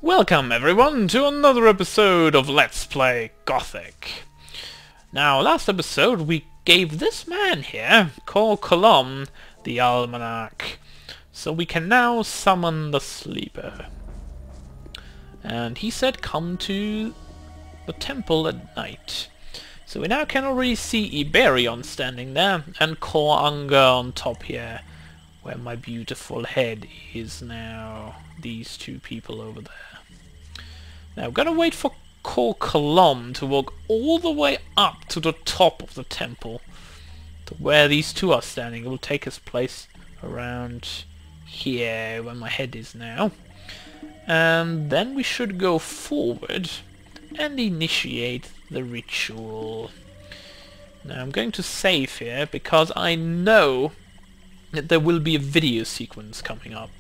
Welcome everyone to another episode of Let's Play Gothic. Now, last episode we gave this man here, called Colum, the almanac, so we can now summon the sleeper. And he said come to the temple at night. So we now can already see Iberion standing there, and Kor Unger on top here, where my beautiful head is now. These two people over there. Now I'm gonna wait for Kor Colum to walk all the way up to the top of the temple, to where these two are standing. It will take his place around here, where my head is now. And then we should go forward and initiate the ritual. Now I'm going to save here because I know that there will be a video sequence coming up.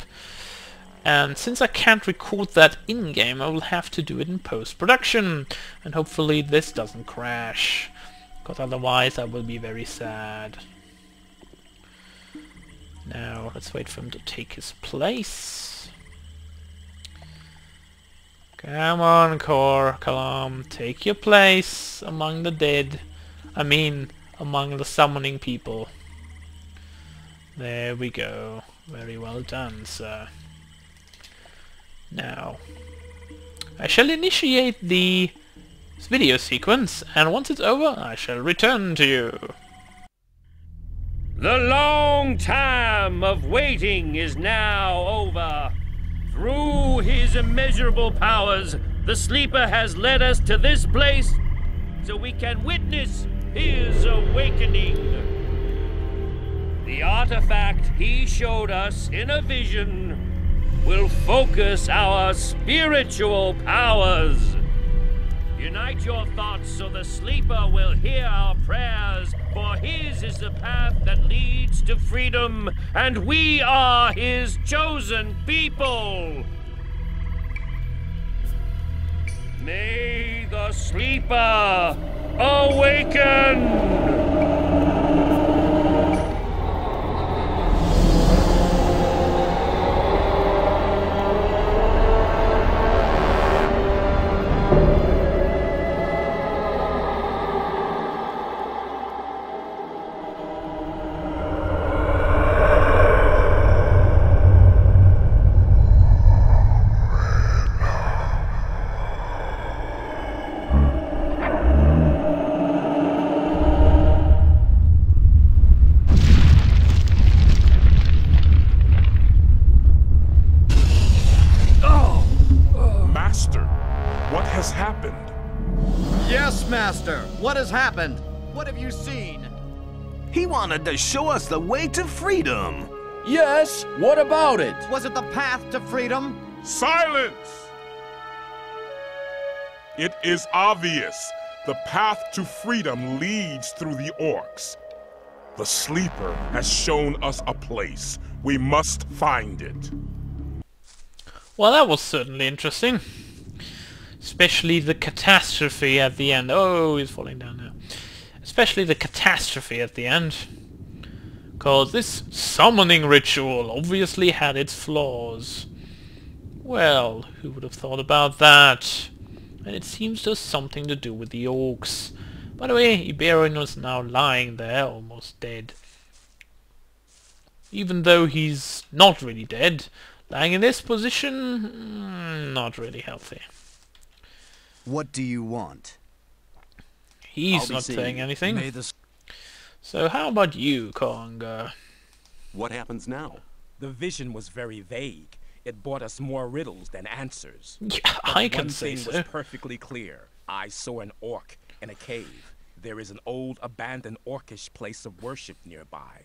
And since I can't record that in-game, I will have to do it in post-production. And hopefully this doesn't crash, because otherwise I will be very sad. Now let's wait for him to take his place. Come on, Kor Colum, take your place among the dead. I mean, among the summoning people. There we go. Very well done, sir. Now, I shall initiate the video sequence, and once it's over, I shall return to you. The long time of waiting is now over. Through his immeasurable powers, the Sleeper has led us to this place so we can witness his awakening. The artifact he showed us in a vision will focus our spiritual powers. Unite your thoughts so the Sleeper will hear our prayers, for his is the path that leads to freedom, and we are his chosen people. May the Sleeper awaken! What has happened? Yes, Master. What has happened? What have you seen? He wanted to show us the way to freedom. Yes, what about it? Was it the path to freedom? Silence! It is obvious. The path to freedom leads through the orcs. The Sleeper has shown us a place. We must find it. Well, that was certainly interesting. Especially the catastrophe at the end. Oh, he's falling down now. Especially the catastrophe at the end. Because this summoning ritual obviously had its flaws. Well, who would have thought about that? And it seems to have something to do with the orcs. By the way, Iberion is now lying there, almost dead. Even though he's not really dead, lying in this position, not really healthy. What do you want? He's not saying anything. So how about you, Konga? What happens now? The vision was very vague. It brought us more riddles than answers. Yeah, But I can one say thing so. was perfectly clear. I saw an orc in a cave. There is an old abandoned orcish place of worship nearby.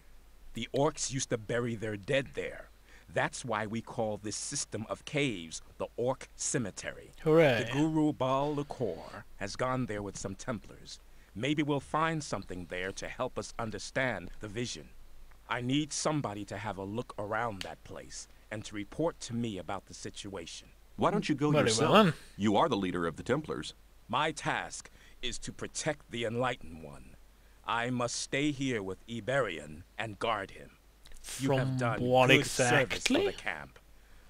The orcs used to bury their dead there. That's why we call this system of caves the Orc Cemetery. Hooray. The Guru Baal Lakor has gone there with some Templars. Maybe we'll find something there to help us understand the vision. I need somebody to have a look around that place and to report to me about the situation. Why don't you go Very yourself? well, then. You are the leader of the Templars. My task is to protect the Enlightened One. I must stay here with Iberion and guard him. You have From done what good service for exactly? the camp.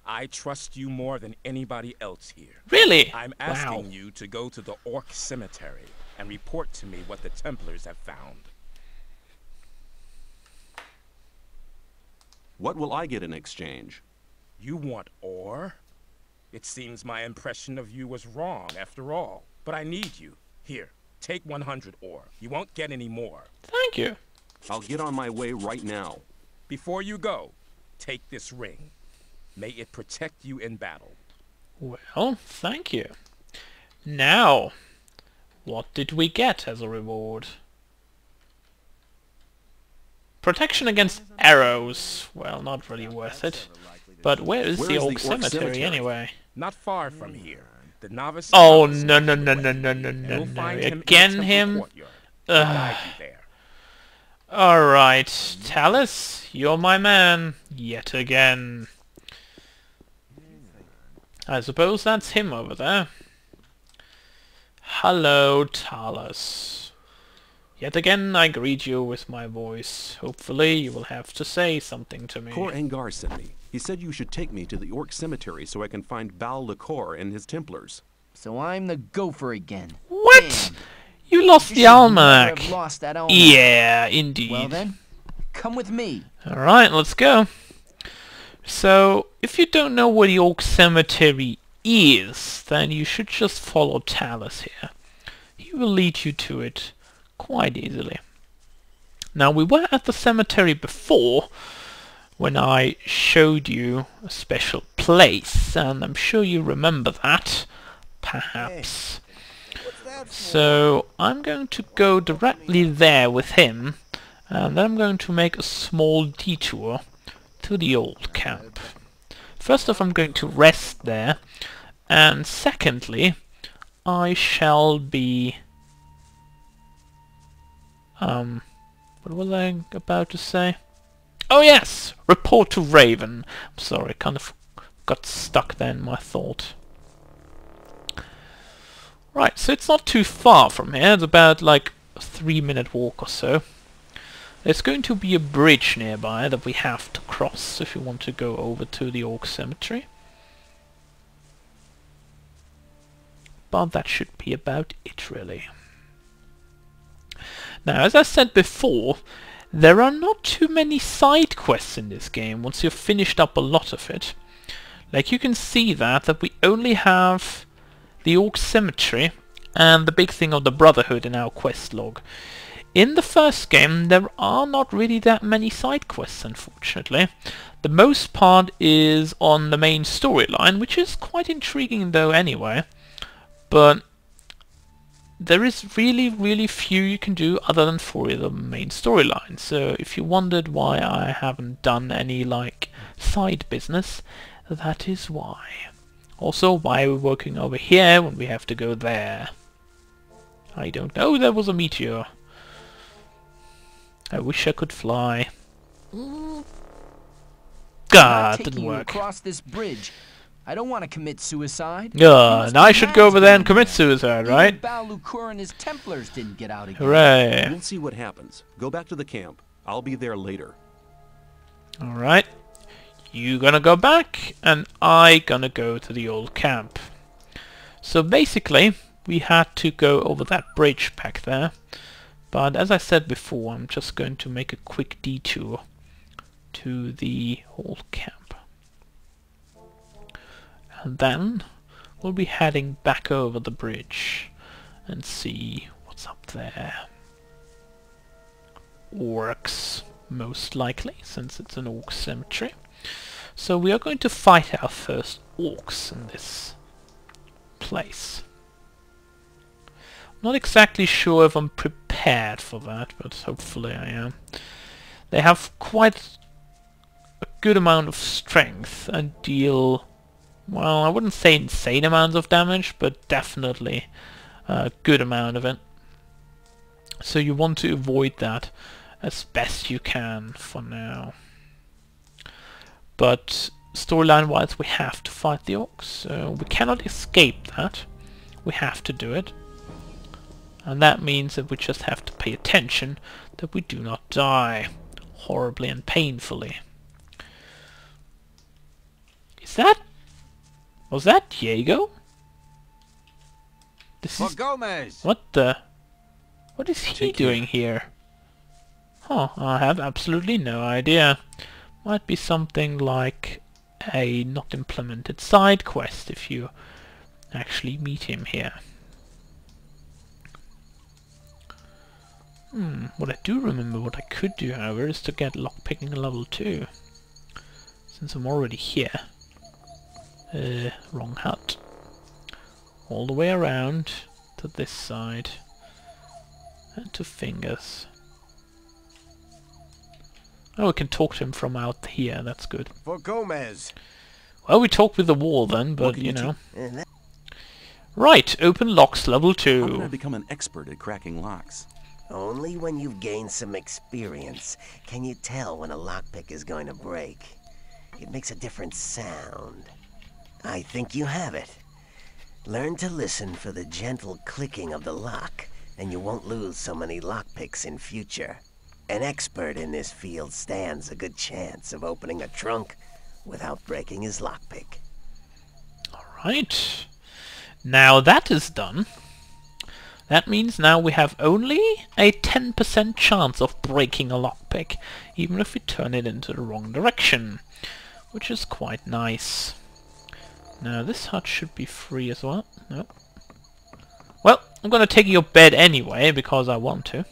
I trust you more than anybody else here. Really? I'm Wow. asking you to go to the Orc Cemetery and report to me what the Templars have found. What will I get in exchange? You want ore? It seems my impression of you was wrong after all. But I need you. Here, take 100 ore. You won't get any more. Thank you. I'll get on my way right now. Before you go, take this ring. May it protect you in battle. Well, thank you. Now, what did we get as a reward? Protection against arrows. Well, not really worth it. But where is the Orc Cemetery anyway? Not far from here. The novice. Oh, no, no, no, no, no, no, no, You'll no. find him in the Again temple him? courtyard. He'll guide you there. Alright, Talus, you're my man. Yet again. I suppose that's him over there. Hello, Talus. Yet again I greet you with my voice. Hopefully you will have to say something to me. Cor Angar sent me. He said you should take me to the Orc Cemetery so I can find Bal Licor and his Templars. So I'm the gopher again. What? Damn. You lost You the should never almanac. have lost that almanac. Yeah, indeed. Well then, come with me. Alright, let's go. So, if you don't know where the Orc Cemetery is, then you should just follow Talus here. He will lead you to it quite easily. Now, we were at the cemetery before, when I showed you a special place, and I'm sure you remember that, perhaps. So, I'm going to go directly there with him, and then I'm going to make a small detour to the old camp. First off, I'm going to rest there, and secondly, I shall be... what was I about to say? Oh yes! Report to Raven. I'm sorry, kind of got stuck there in my thought. Right, so it's not too far from here. It's about like a 3-minute walk or so. There's going to be a bridge nearby that we have to cross if you want to go over to the Orc Cemetery. But that should be about it, really. Now, as I said before, there are not too many side quests in this game once you've finished up a lot of it. Like, you can see that we only have the Orc Cemetery and the big thing of the Brotherhood in our quest log. In the first game, there are not really that many side quests, unfortunately. The most part is on the main storyline, which is quite intriguing though anyway. But there is really few you can do other than for the main storyline. So if you wondered why I haven't done any like side business, that is why. Also, why we're working over here when we have to go there. I don't know, there was a meteor. I wish I could fly. God, didn't work. Across this bridge. I don't want to commit suicide. And I should go over there and commit suicide, right? Bal Licor and his Templars didn't get out again. Hooray. We'll see what happens. Go back to the camp. I'll be there later. Alright. You gonna go back, and I gonna go to the old camp. So basically, we had to go over that bridge back there. But as I said before, I'm just going to make a quick detour to the old camp. And then we'll be heading back over the bridge and see what's up there. Orcs, most likely, since it's an orc cemetery. So we are going to fight our first orcs in this place. I'm not exactly sure if I'm prepared for that, but hopefully I am. They have quite a good amount of strength and deal... well, I wouldn't say insane amounts of damage, but definitely a good amount of it. So you want to avoid that as best you can for now. But storyline-wise, we have to fight the orcs, so we cannot escape that. We have to do it. And that means that we just have to pay attention that we do not die horribly and painfully. Was that Diego? This For is... Gomez! What is he doing here? Huh, I have absolutely no idea. Might be something like a not implemented side quest if you actually meet him here. What I do remember, what I could do, however, is to get lockpicking level 2. Since I'm already here. Wrong hut. All the way around to this side. And to fingers. Oh, we can talk to him from out here, that's good. For Gomez! Well, we talk with the wall then, but you know. Right, open locks level How can I 2. become an expert at cracking locks? Only when you've gained some experience can you tell when a lockpick is going to break. It makes a different sound. I think you have it. Learn to listen for the gentle clicking of the lock, and you won't lose so many lockpicks in future. An expert in this field stands a good chance of opening a trunk without breaking his lockpick. Alright. Now that is done. That means now we have only a 10% chance of breaking a lockpick, even if we turn it into the wrong direction, which is quite nice. Now this hut should be free as well. No. Well, I'm gonna take your bed anyway, because I want to.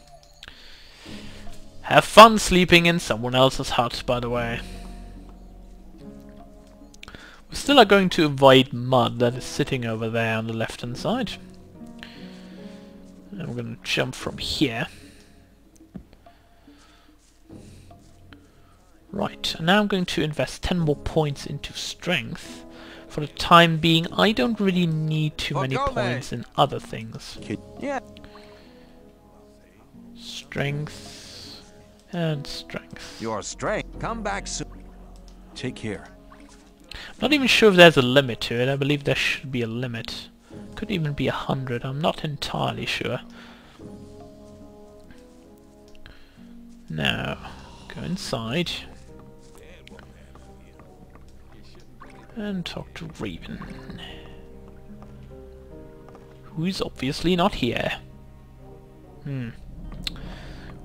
Have fun sleeping in someone else's hut, by the way. We still are going to avoid mud that is sitting over there on the left hand side. And we're going to jump from here. Right, and now I'm going to invest 10 more points into strength. For the time being, I don't really need too many points in other things. Yeah. Strength and strength. Your strength. Come back soon. Take care. Not even sure if there's a limit to it. I believe there should be a limit. Could even be 100. I'm not entirely sure. Now, go inside and talk to Raven, who is obviously not here.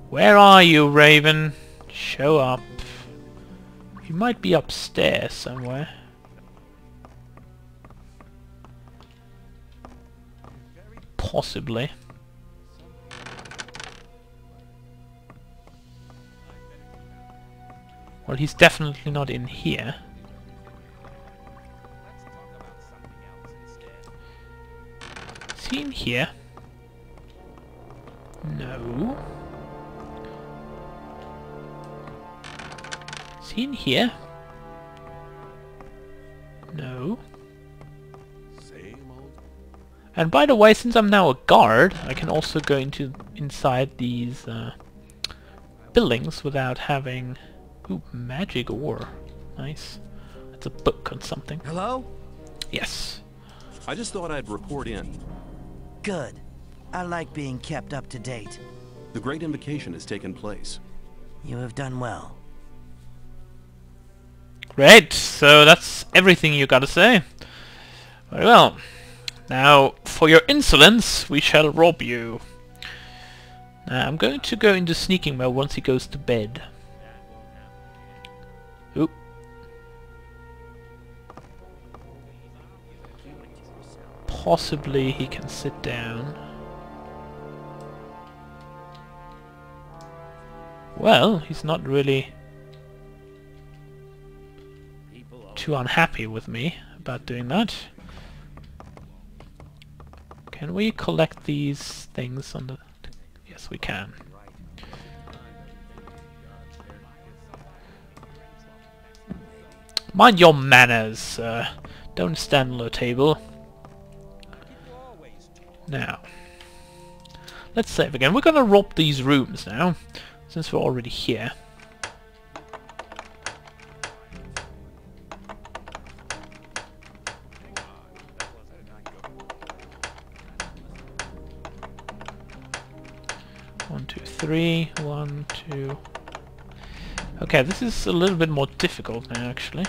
Where are you, Raven? Show up. You might be upstairs somewhere. Possibly. Well, he's definitely not in here. Is he in here? No. Is he in here? No. And by the way, since I'm now a guard, I can also go inside these buildings without having... Ooh, magic ore. Nice. That's a book or something. Hello? Yes. I just thought I'd report in. Good. I like being kept up to date. The Great Invocation has taken place. You have done well. Great, so that's everything you gotta say. Very well. Now, for your insolence, we shall rob you. Now, I'm going to go into sneaking mode once he goes to bed. Oop. Possibly he can sit down. Well, he's not really too unhappy with me about doing that. Can we collect these things on the... Yes, we can. Mind your manners, don't stand on the table. Now, let's save again. We're gonna rob these rooms now, since we're already here. One, two, three. 1, 2. Okay, this is a little bit more difficult now, actually.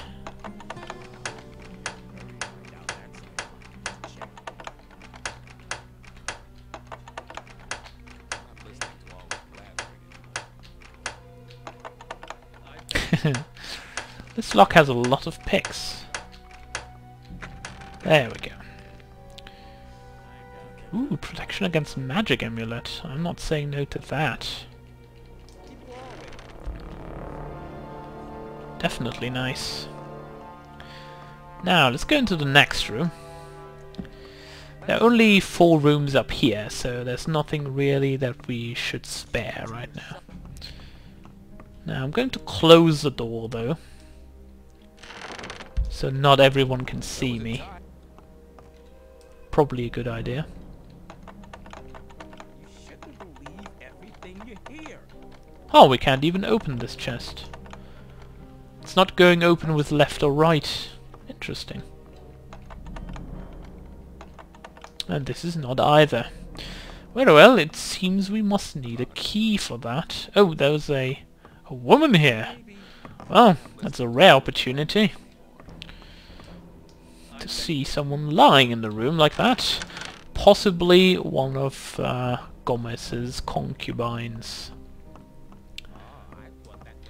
This lock has a lot of picks. There we go. Ooh, protection against magic amulet. I'm not saying no to that. Definitely nice. Now, let's go into the next room. There are only 4 rooms up here, so there's nothing really that we should spare right now. Now, I'm going to close the door, though, so not everyone can see me. Probably a good idea. Oh, we can't even open this chest. It's not going open with left or right. Interesting. And this is not either. Well, it seems we must need a key for that. Oh, there's a woman here. Well, that's a rare opportunity to see someone lying in the room like that. Possibly one of Gomez's concubines.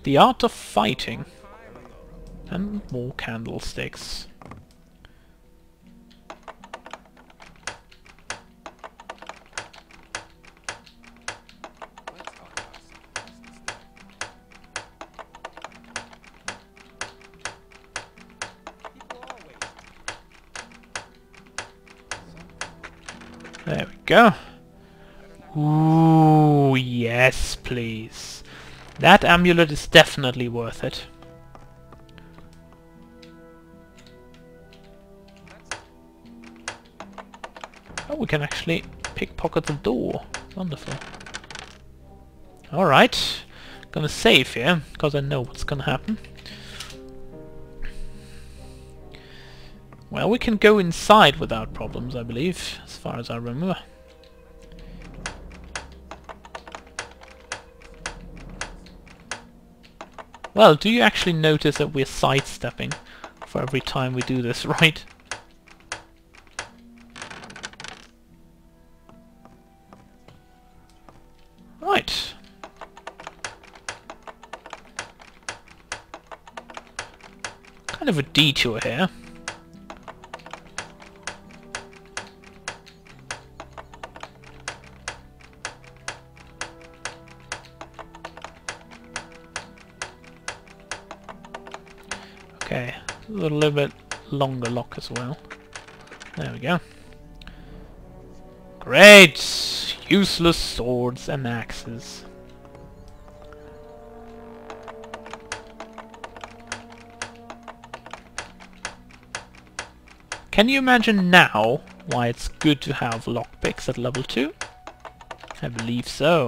The art of fighting. And more candlesticks. There we go. Ooh, yes, please. That amulet is definitely worth it. Oh, we can actually pickpocket the door. Wonderful. Alright. Gonna save here, because I know what's gonna happen. Well, we can go inside without problems, I believe, as far as I remember. Well, do you actually notice that we're sidestepping for every time we do this, right? Right. Kind of a detour here. Okay, a little bit longer lock as well. There we go. Great! Useless swords and axes. Can you imagine now why it's good to have lockpicks at level 2? I believe so.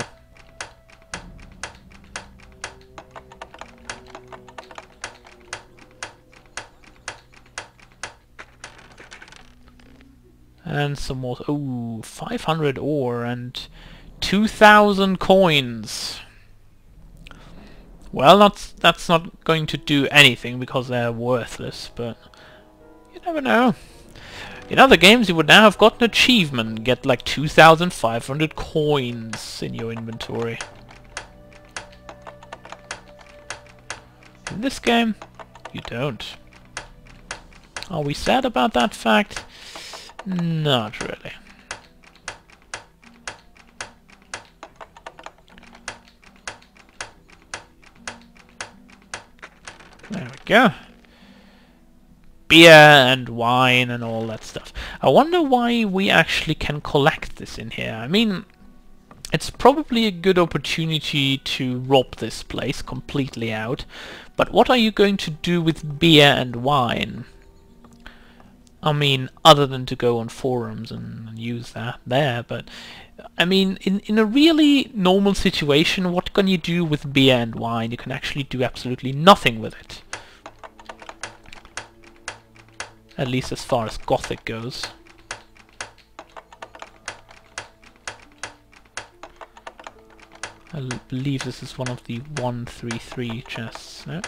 And some more. Ooh, 500 ore and 2,000 coins. Well, that's not going to do anything because they're worthless, but you never know. In other games, you would now have got an achievement and get like 2,500 coins in your inventory. In this game, you don't. Are we sad about that fact? Not really. There we go. Beer and wine and all that stuff. I wonder why we actually can collect this in here. I mean, it's probably a good opportunity to rob this place completely out. But what are you going to do with beer and wine? I mean, other than to go on forums and use that there, but I mean, in a really normal situation, what can you do with beer and wine? You can actually do absolutely nothing with it. At least as far as Gothic goes. I believe this is one of the 133 chests, no?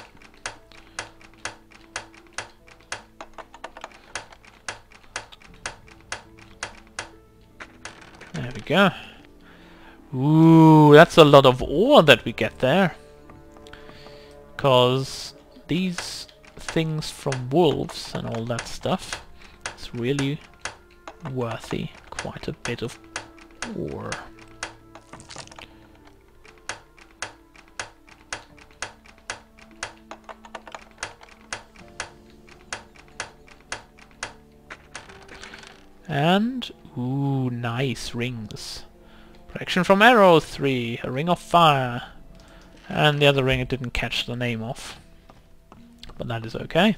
There we go. Ooh, that's a lot of ore that we get there. Because these things from wolves and all that stuff is really worthy quite a bit of ore. And, ooh, nice rings. Protection from arrows 3, a ring of fire. And the other ring it didn't catch the name of. But that is okay.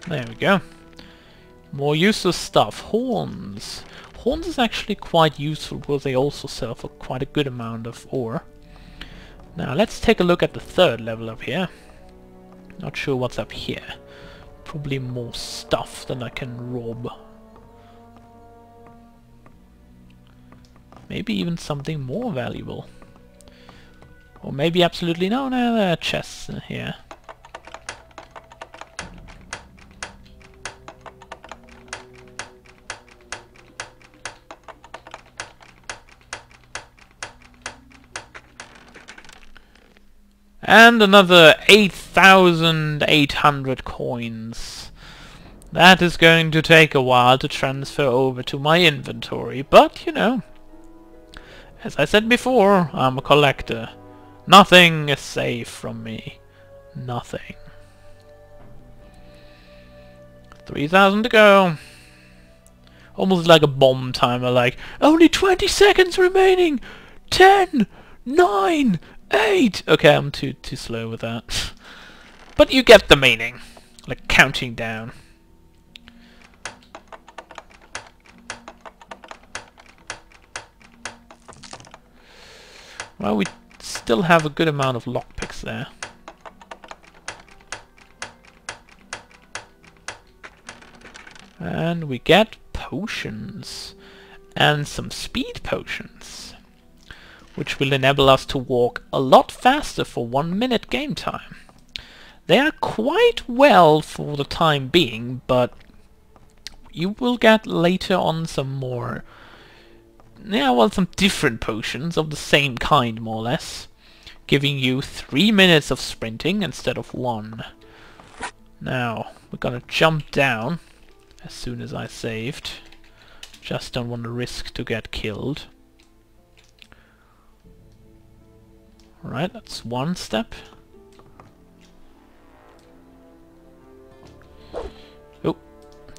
There we go. More useless stuff. Horns. Horns is actually quite useful because they also sell for quite a good amount of ore. Now let's take a look at the third level up here. Not sure what's up here. Probably more stuff than I can rob. Maybe even something more valuable. Or maybe absolutely no, there are chests in here. And another 8,800 coins. That is going to take a while to transfer over to my inventory, but you know, as I said before, I'm a collector. Nothing is safe from me. Nothing. 3,000 to go. Almost like a bomb timer, like, only 20 seconds remaining! 10, 9, 8! Okay, I'm too slow with that. But you get the meaning. Like counting down. Well, we still have a good amount of lockpicks there. And we get potions. And some speed potions, which will enable us to walk a lot faster for 1 minute game time. They are quite well for the time being, but you will get later on some more, some different potions of the same kind, more or less, giving you 3 minutes of sprinting instead of 1. Now, we're gonna jump down as soon as I saved. Just don't want to risk to get killed. Alright, that's one step. Oh,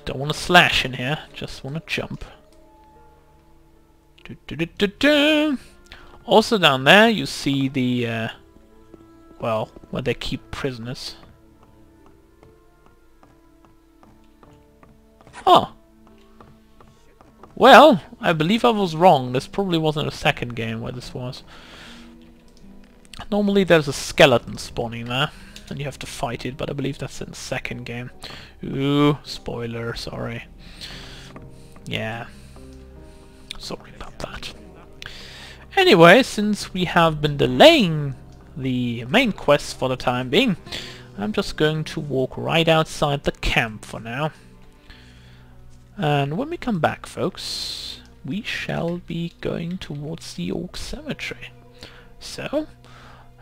don't want to slash in here, just want to jump. Also down there you see the, well, where they keep prisoners. Oh! Well, I believe I was wrong. This probably wasn't a second game where this was. Normally there's a skeleton spawning there, and you have to fight it, but I believe that's in the second game. Ooh, spoiler, sorry. Yeah. Sorry about that. Anyway, since we have been delaying the main quest for the time being, I'm just going to walk right outside the camp for now. And when we come back, folks, we shall be going towards the Oak Cemetery. So,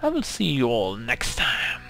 I will see you all next time.